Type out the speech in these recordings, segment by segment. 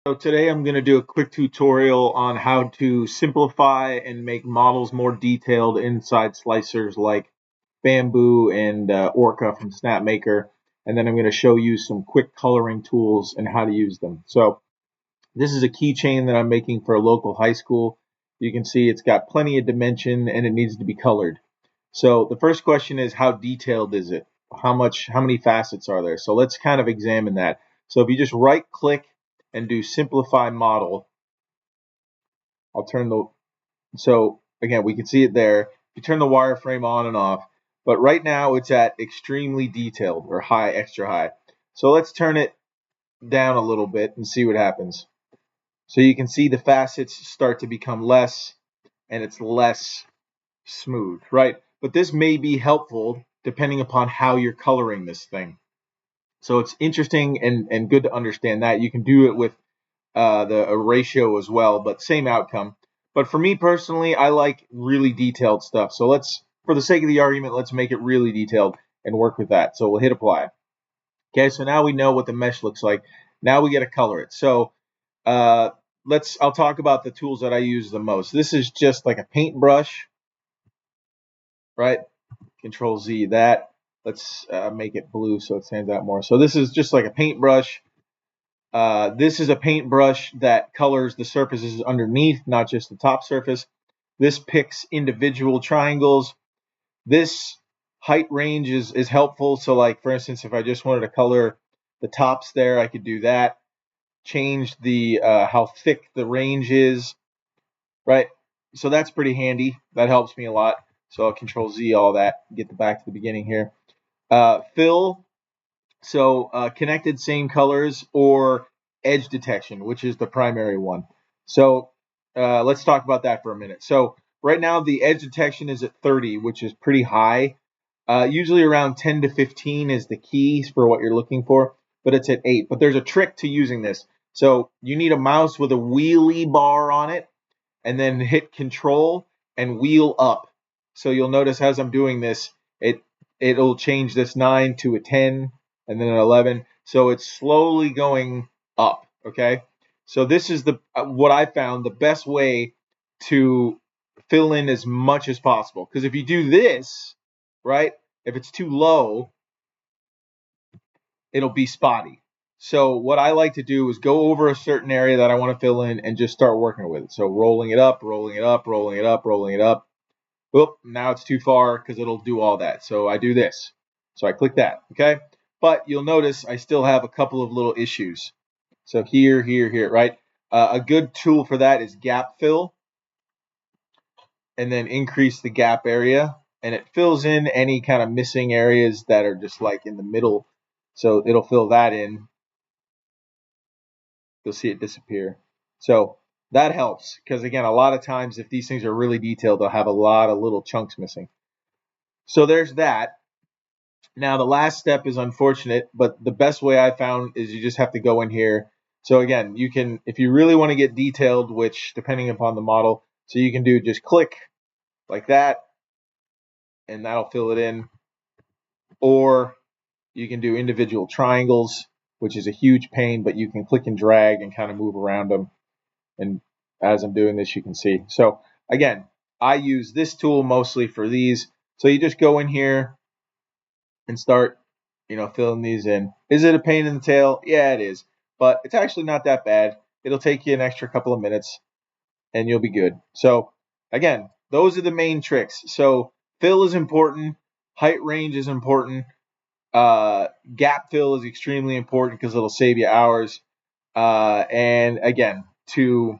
So today I'm going to do a quick tutorial on how to simplify and make models more detailed inside slicers like Bambu and Orca from Snapmaker. And then I'm going to show you some quick coloring tools and how to use them. So this is a keychain that I'm making for a local high school. You can see it's got plenty of dimension and it needs to be colored. So the first question is, how detailed is it? How many facets are there? So let's kind of examine that. So if you just right click and do simplify model, I'll turn so again, we can see it there. You turn the wireframe on and off, but right now it's at extremely detailed or high, extra high. So let's turn it down a little bit and see what happens. So you can see the facets start to become less and it's less smooth, right? But this may be helpful depending upon how you're coloring this thing. So it's interesting and good to understand that. You can do it with a ratio as well, but same outcome. But for me personally, I like really detailed stuff. So let's, for the sake of the argument, let's make it really detailed and work with that. So we'll hit apply. Okay, so now we know what the mesh looks like. Now we got to color it. So I'll talk about the tools that I use the most. This is just like a paintbrush, right? Control Z that. Let's make it blue so it stands out more. So this is just like a paintbrush. This is a paintbrush that colors the surfaces underneath, not just the top surface. This picks individual triangles. This height range is helpful. So like, for instance, if I just wanted to color the tops there, I could do that. Change the how thick the range is, right? So that's pretty handy. That helps me a lot. So I'll Control Z all that, get back to the beginning here. Fill, so connected same colors, or edge detection, which is the primary one. So let's talk about that for a minute. So right now the edge detection is at 30, which is pretty high. Usually around 10 to 15 is the key for what you're looking for, but it's at 8. But there's a trick to using this. So you need a mouse with a wheelie bar on it, and then hit Control and wheel up. So you'll notice as I'm doing this, it'll change this 9 to a 10 and then an 11. So it's slowly going up. Okay. So this is what I found the best way to fill in as much as possible. Because if you do this, right, if it's too low, it'll be spotty. So what I like to do is go over a certain area that I want to fill in and just start working with it. So rolling it up, rolling it up, rolling it up, rolling it up. Oop, now it's too far because it'll do all that. So I do this. So I click that, okay? But you'll notice I still have a couple of little issues. So here, right? A good tool for that is gap fill. And then increase the gap area. And it fills in any kind of missing areas that are just like in the middle. So it'll fill that in. You'll see it disappear. So that helps because, again, a lot of times if these things are really detailed, they'll have a lot of little chunks missing. So there's that. Now the last step is unfortunate, but the best way I found is you just have to go in here. So again, you can, if you really want to get detailed, which depending upon the model, so you can do just click like that, and that'll fill it in. Or you can do individual triangles, which is a huge pain, but you can click and drag and kind of move around them. And as I'm doing this, you can see. So again, I use this tool mostly for these. So you just go in here and start, filling these in. Is it a pain in the tail? Yeah, it is. But it's actually not that bad. It'll take you an extra couple of minutes and you'll be good. So again, those are the main tricks. So fill is important. Height range is important. Gap fill is extremely important because it'll save you hours. And again, to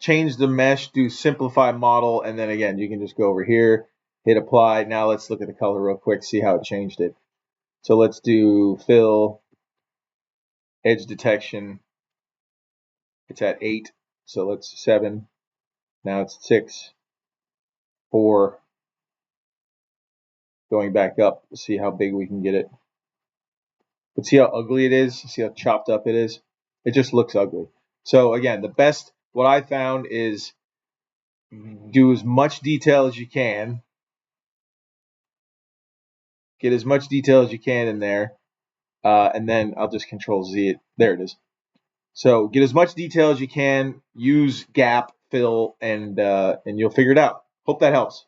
change the mesh, do simplify model, and then again, you can just go over here, hit apply. Now let's look at the color real quick, see how it changed it. So let's do fill, edge detection. It's at 8, so let's 7. Now it's 6, 4. Going back up to see how big we can get it. But see how ugly it is? See how chopped up it is? It just looks ugly. So again, what I found is do as much detail as you can. Get as much detail as you can in there. and then I'll just Control Z it. There it is. So get as much detail as you can. Use gap fill, and you'll figure it out. Hope that helps.